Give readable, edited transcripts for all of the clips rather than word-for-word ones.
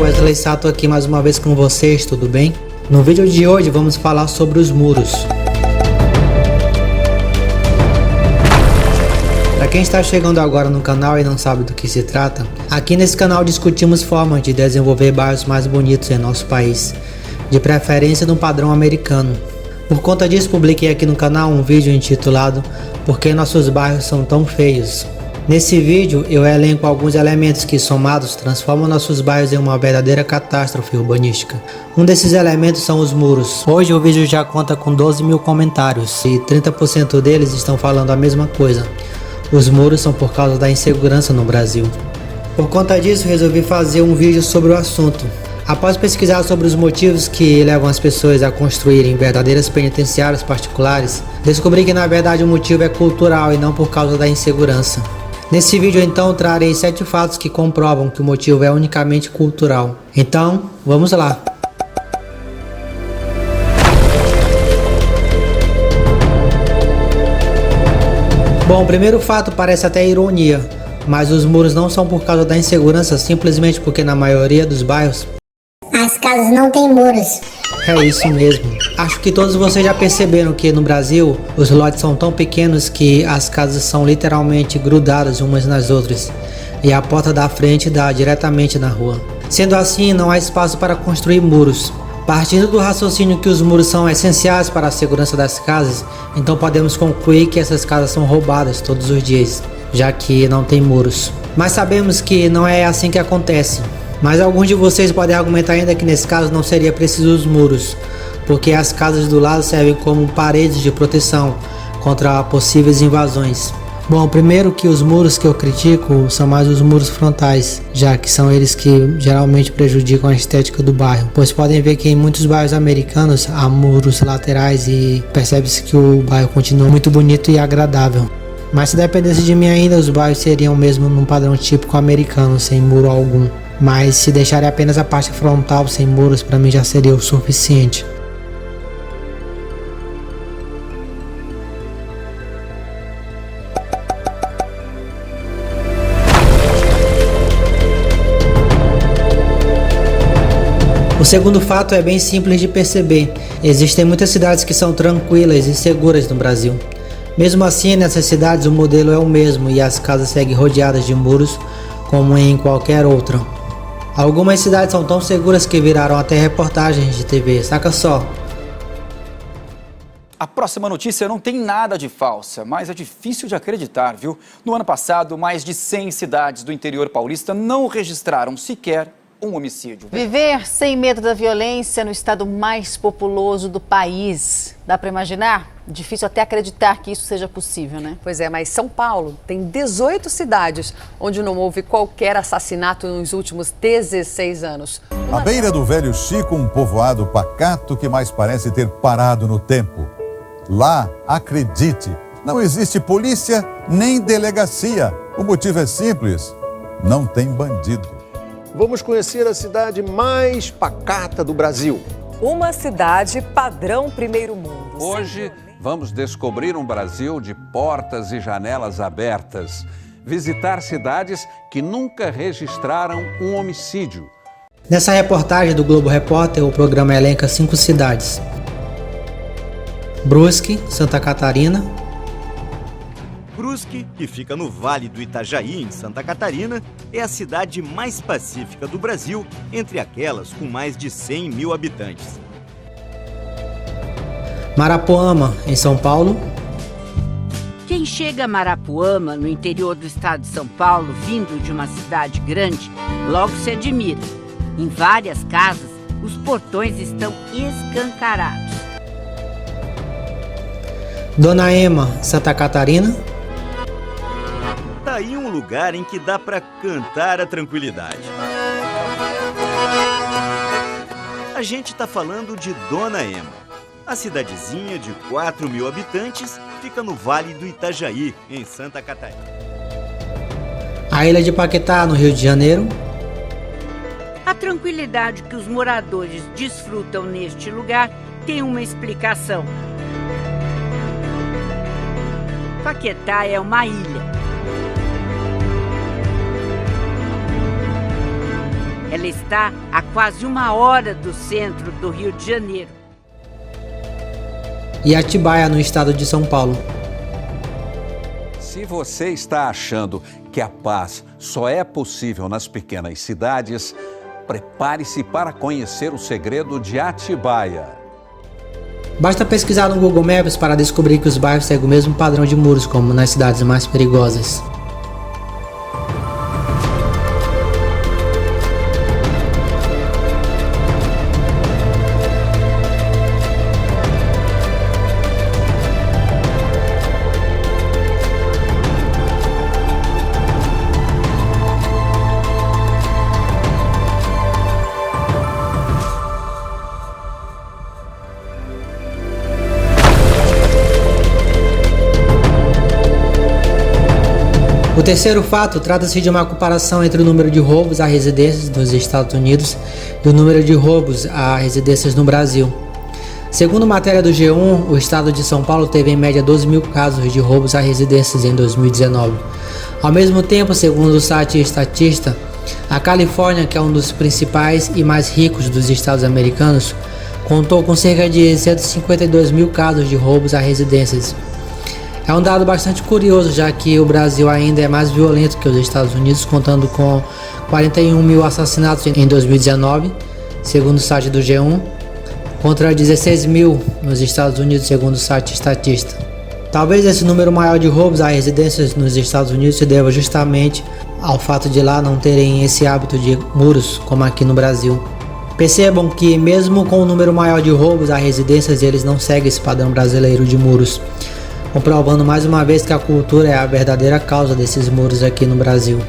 Wesley Sato aqui mais uma vez com vocês, tudo bem? No vídeo de hoje vamos falar sobre os muros. Para quem está chegando agora no canal e não sabe do que se trata, aqui nesse canal discutimos formas de desenvolver bairros mais bonitos em nosso país, de preferência no padrão americano. Por conta disso, publiquei aqui no canal um vídeo intitulado "Por que nossos bairros são tão feios?". Nesse vídeo eu elenco alguns elementos que, somados, transformam nossos bairros em uma verdadeira catástrofe urbanística. Um desses elementos são os muros. Hoje o vídeo já conta com 12 mil comentários e 30% deles estão falando a mesma coisa. Os muros são por causa da insegurança no Brasil. Por conta disso, resolvi fazer um vídeo sobre o assunto. Após pesquisar sobre os motivos que levam as pessoas a construírem verdadeiras penitenciárias particulares, descobri que na verdade o motivo é cultural e não por causa da insegurança. Nesse vídeo então trarei 7 fatos que comprovam que o motivo é unicamente cultural. Então, vamos lá! Bom, o primeiro fato parece até ironia, mas os muros não são por causa da insegurança, simplesmente porque na maioria dos bairros as casas não têm muros. É isso mesmo. Acho que todos vocês já perceberam que no Brasil os lotes são tão pequenos que as casas são literalmente grudadas umas nas outras e a porta da frente dá diretamente na rua. Sendo assim, não há espaço para construir muros. Partindo do raciocínio que os muros são essenciais para a segurança das casas, então podemos concluir que essas casas são roubadas todos os dias, já que não tem muros. Mas sabemos que não é assim que acontece. Mas alguns de vocês podem argumentar ainda que nesse caso não seria preciso os muros, porque as casas do lado servem como paredes de proteção contra possíveis invasões. Bom, primeiro que os muros que eu critico são mais os muros frontais, já que são eles que geralmente prejudicam a estética do bairro, pois podem ver que em muitos bairros americanos há muros laterais e percebe-se que o bairro continua muito bonito e agradável. Mas se dependesse de mim ainda, os bairros seriam mesmo num padrão típico americano, sem muro algum. Mas se deixarem apenas a parte frontal sem muros, para mim já seria o suficiente. O segundo fato é bem simples de perceber. Existem muitas cidades que são tranquilas e seguras no Brasil. Mesmo assim, nessas cidades o modelo é o mesmo e as casas seguem rodeadas de muros como em qualquer outra. Algumas cidades são tão seguras que viraram até reportagens de TV, saca só. A próxima notícia não tem nada de falsa, mas é difícil de acreditar, viu? No ano passado, mais de 100 cidades do interior paulista não registraram sequer um homicídio. Viver sem medo da violência no estado mais populoso do país. Dá para imaginar? Difícil até acreditar que isso seja possível, né? Pois é, mas São Paulo tem 18 cidades onde não houve qualquer assassinato nos últimos 16 anos. À beira do Velho Chico, um povoado pacato que mais parece ter parado no tempo. Lá, acredite, não existe polícia nem delegacia. O motivo é simples, não tem bandido. Vamos conhecer a cidade mais pacata do Brasil. Uma cidade padrão primeiro mundo. Hoje vamos descobrir um Brasil de portas e janelas abertas. Visitar cidades que nunca registraram um homicídio. Nessa reportagem do Globo Repórter, o programa elenca 5 cidades: Brusque, Santa Catarina. Brusque, que fica no Vale do Itajaí, em Santa Catarina, é a cidade mais pacífica do Brasil, entre aquelas com mais de 100 mil habitantes. Marapoama, em São Paulo. Quem chega a Marapoama, no interior do estado de São Paulo, vindo de uma cidade grande, logo se admira. Em várias casas, os portões estão escancarados. Dona Ema, Santa Catarina. Tá aí um lugar em que dá para cantar a tranquilidade. A gente tá falando de Dona Ema. A cidadezinha de 4 mil habitantes fica no Vale do Itajaí, em Santa Catarina. A Ilha de Paquetá, no Rio de Janeiro. A tranquilidade que os moradores desfrutam neste lugar tem uma explicação. Paquetá é uma ilha. Ela está a quase 1 hora do centro do Rio de Janeiro. E Atibaia, no estado de São Paulo. Se você está achando que a paz só é possível nas pequenas cidades, prepare-se para conhecer o segredo de Atibaia. Basta pesquisar no Google Maps para descobrir que os bairros seguem o mesmo padrão de muros como nas cidades mais perigosas. O terceiro fato trata-se de uma comparação entre o número de roubos a residências nos Estados Unidos e o número de roubos a residências no Brasil. Segundo matéria do G1, o estado de São Paulo teve em média 12 mil casos de roubos a residências em 2019. Ao mesmo tempo, segundo o site Statista, a Califórnia, que é um dos principais e mais ricos dos estados americanos, contou com cerca de 152 mil casos de roubos a residências. É um dado bastante curioso, já que o Brasil ainda é mais violento que os Estados Unidos, contando com 41 mil assassinatos em 2019, segundo o site do G1, contra 16 mil nos Estados Unidos, segundo o site Statista. Talvez esse número maior de roubos a residências nos Estados Unidos se deva justamente ao fato de lá não terem esse hábito de muros como aqui no Brasil. Percebam que mesmo com o número maior de roubos a residências, eles não seguem esse padrão brasileiro de muros, comprovando mais uma vez que a cultura é a verdadeira causa desses muros aqui no Brasil.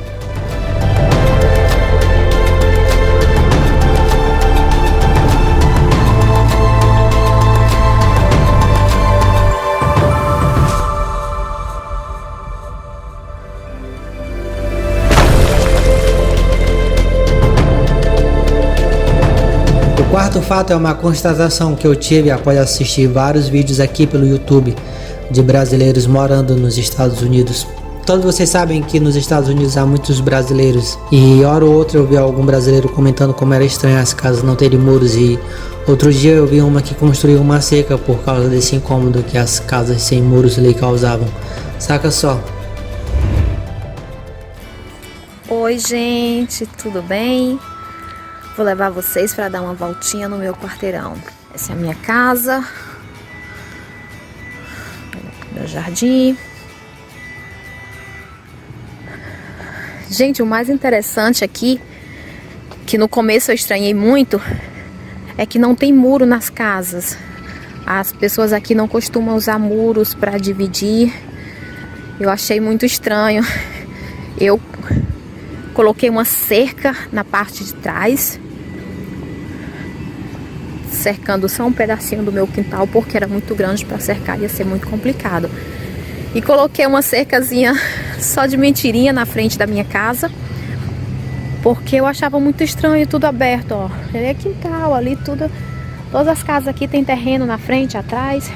O quarto fato é uma constatação que eu tive após assistir vários vídeos aqui pelo YouTube de brasileiros morando nos Estados Unidos. Todos vocês sabem que nos Estados Unidos há muitos brasileiros, e hora ou outra eu vi algum brasileiro comentando como era estranho as casas não terem muros, e outro dia eu vi uma que construiu uma cerca por causa desse incômodo que as casas sem muros lhe causavam. Saca só. Oi gente, tudo bem? Vou levar vocês para dar uma voltinha no meu quarteirão. Essa é a minha casa, meu jardim. Gente, o mais interessante aqui, que no começo eu estranhei muito, é que não tem muro nas casas. As pessoas aqui não costumam usar muros para dividir. Eu achei muito estranho. Eu coloquei uma cerca na parte de trás, cercando só um pedacinho do meu quintal, porque era muito grande para cercar, ia ser muito complicado. E coloquei uma cercazinha só de mentirinha na frente da minha casa, porque eu achava muito estranho tudo aberto, ó. É quintal ali, tudo. Todas as casas aqui tem terreno na frente, atrás.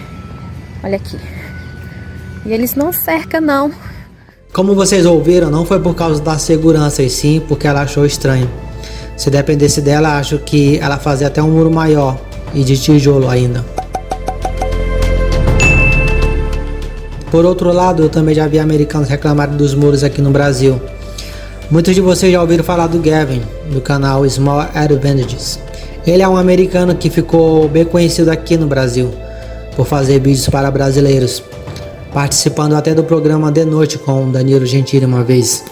Olha aqui. E eles não cercam, não. Como vocês ouviram, não foi por causa da segurança, e sim porque ela achou estranho. Se dependesse dela, acho que ela fazia até um muro maior e de tijolo ainda. Por outro lado, eu também já vi americanos reclamarem dos muros aqui no Brasil. Muitos de vocês já ouviram falar do Gavin, do canal Small Advantages. Ele é um americano que ficou bem conhecido aqui no Brasil por fazer vídeos para brasileiros, participando até do programa De Noite com Danilo Gentili uma vez.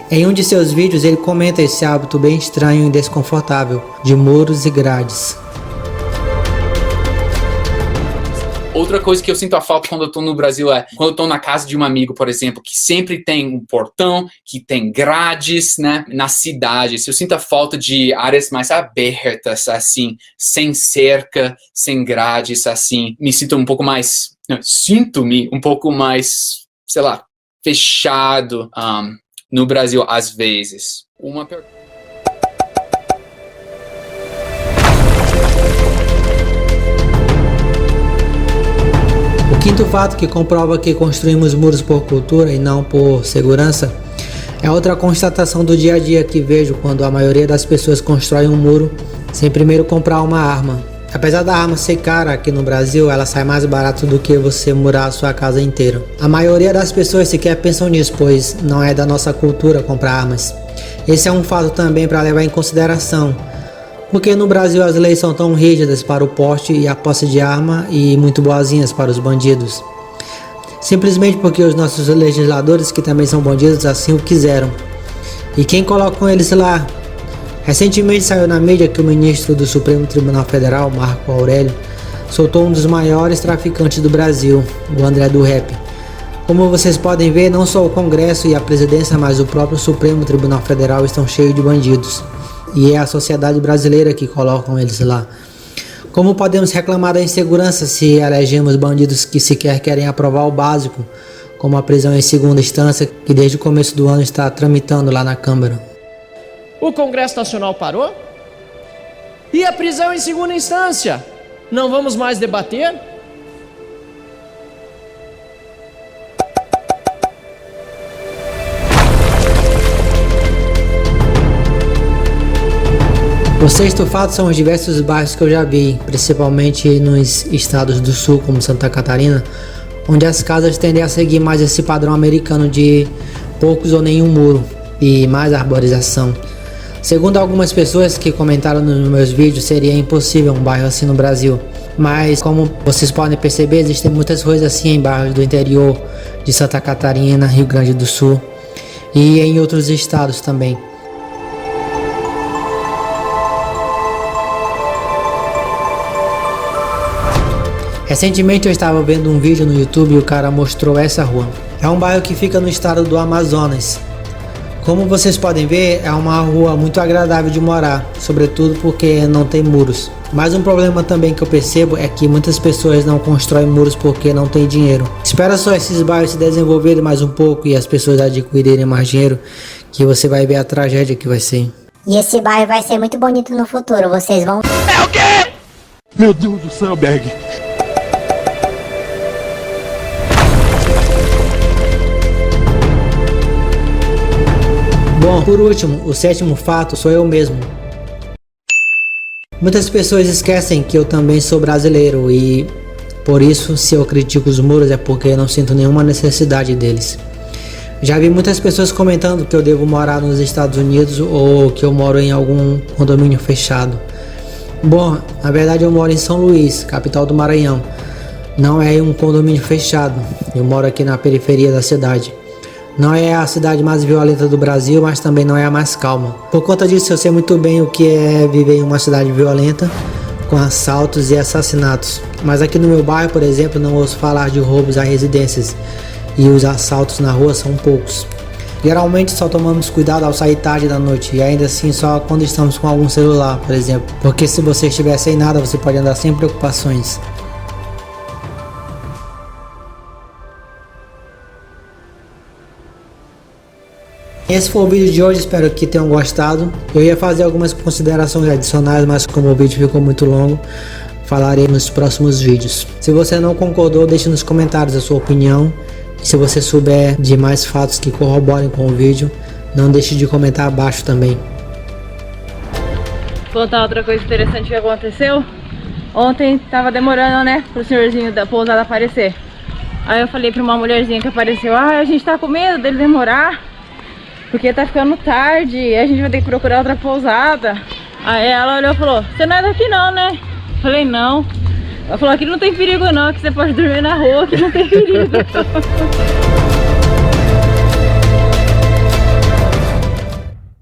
Em um de seus vídeos ele comenta esse hábito bem estranho e desconfortável de muros e grades. Outra coisa que eu sinto a falta quando eu tô no Brasil é quando eu tô na casa de um amigo, por exemplo, que sempre tem um portão, que tem grades, né, na cidade. Eu sinto a falta de áreas mais abertas, assim, sem cerca, sem grades, assim. Sinto-me um pouco mais, sei lá, fechado no Brasil às vezes. O quinto fato que comprova que construímos muros por cultura e não por segurança É outra constatação do dia a dia que vejo quando a maioria das pessoas constrói um muro sem primeiro comprar uma arma. Apesar da arma ser cara aqui no Brasil, ela sai mais barato do que você murar a sua casa inteira. A maioria das pessoas sequer pensam nisso, pois não é da nossa cultura comprar armas. Esse é um fato também para levar em consideração, porque no Brasil as leis são tão rígidas para o porte e a posse de arma e muito boazinhas para os bandidos. Simplesmente porque os nossos legisladores, que também são bandidos, assim o quiseram. E quem colocam eles lá? Recentemente saiu na mídia que o ministro do Supremo Tribunal Federal, Marco Aurélio, soltou um dos maiores traficantes do Brasil, o André do Rap. Como vocês podem ver, não só o Congresso e a presidência, mas o próprio Supremo Tribunal Federal estão cheios de bandidos. E é a sociedade brasileira que colocam eles lá. Como podemos reclamar da insegurança se elegemos bandidos que sequer querem aprovar o básico, como a prisão em segunda instância, que desde o começo do ano está tramitando lá na Câmara? O Congresso Nacional parou? E a prisão em segunda instância? Não vamos mais debater? O sexto fato são os diversos bairros que eu já vi, principalmente nos estados do sul, como Santa Catarina, onde as casas tendem a seguir mais esse padrão americano de poucos ou nenhum muro e mais arborização. Segundo algumas pessoas que comentaram nos meus vídeos, seria impossível um bairro assim no Brasil. Mas como vocês podem perceber, existem muitas ruas assim em bairros do interior de Santa Catarina, Rio Grande do Sul e em outros estados também. Recentemente eu estava vendo um vídeo no YouTube e o cara mostrou essa rua. É um bairro que fica no estado do Amazonas. Como vocês podem ver, é uma rua muito agradável de morar, sobretudo porque não tem muros. Mas um problema também que eu percebo é que muitas pessoas não constroem muros porque não tem dinheiro. Espera só esses bairros se desenvolverem mais um pouco e as pessoas adquirirem mais dinheiro, que você vai ver a tragédia que vai ser. E esse bairro vai ser muito bonito no futuro, vocês vão... É o quê? Meu Deus do céu, Berg. Bom, por último, o sétimo fato sou eu mesmo. Muitas pessoas esquecem que eu também sou brasileiro e, por isso, se eu critico os muros é porque eu não sinto nenhuma necessidade deles. Já vi muitas pessoas comentando que eu devo morar nos Estados Unidos ou que eu moro em algum condomínio fechado. Bom, na verdade eu moro em São Luís, capital do Maranhão. Não é um condomínio fechado, eu moro aqui na periferia da cidade. Não é a cidade mais violenta do Brasil, mas também não é a mais calma. Por conta disso, eu sei muito bem o que é viver em uma cidade violenta, com assaltos e assassinatos. Mas aqui no meu bairro, por exemplo, não ouço falar de roubos a residências e os assaltos na rua são poucos. Geralmente só tomamos cuidado ao sair tarde da noite e ainda assim só quando estamos com algum celular, por exemplo. Porque se você estiver sem nada, você pode andar sem preocupações. Esse foi o vídeo de hoje, espero que tenham gostado. Eu ia fazer algumas considerações adicionais, mas como o vídeo ficou muito longo, falarei nos próximos vídeos. Se você não concordou, deixe nos comentários a sua opinião. E se você souber de mais fatos que corroborem com o vídeo, não deixe de comentar abaixo também. Vou contar outra coisa interessante que aconteceu. Ontem tava demorando, né, pro senhorzinho da pousada aparecer. Aí eu falei pra uma mulherzinha que apareceu: a gente tá com medo dele demorar, porque tá ficando tarde, a gente vai ter que procurar outra pousada. Aí ela olhou e falou: você não é daqui não, né? Eu falei: não. Ela falou: aqui não tem perigo não, que você pode dormir na rua, que não tem perigo.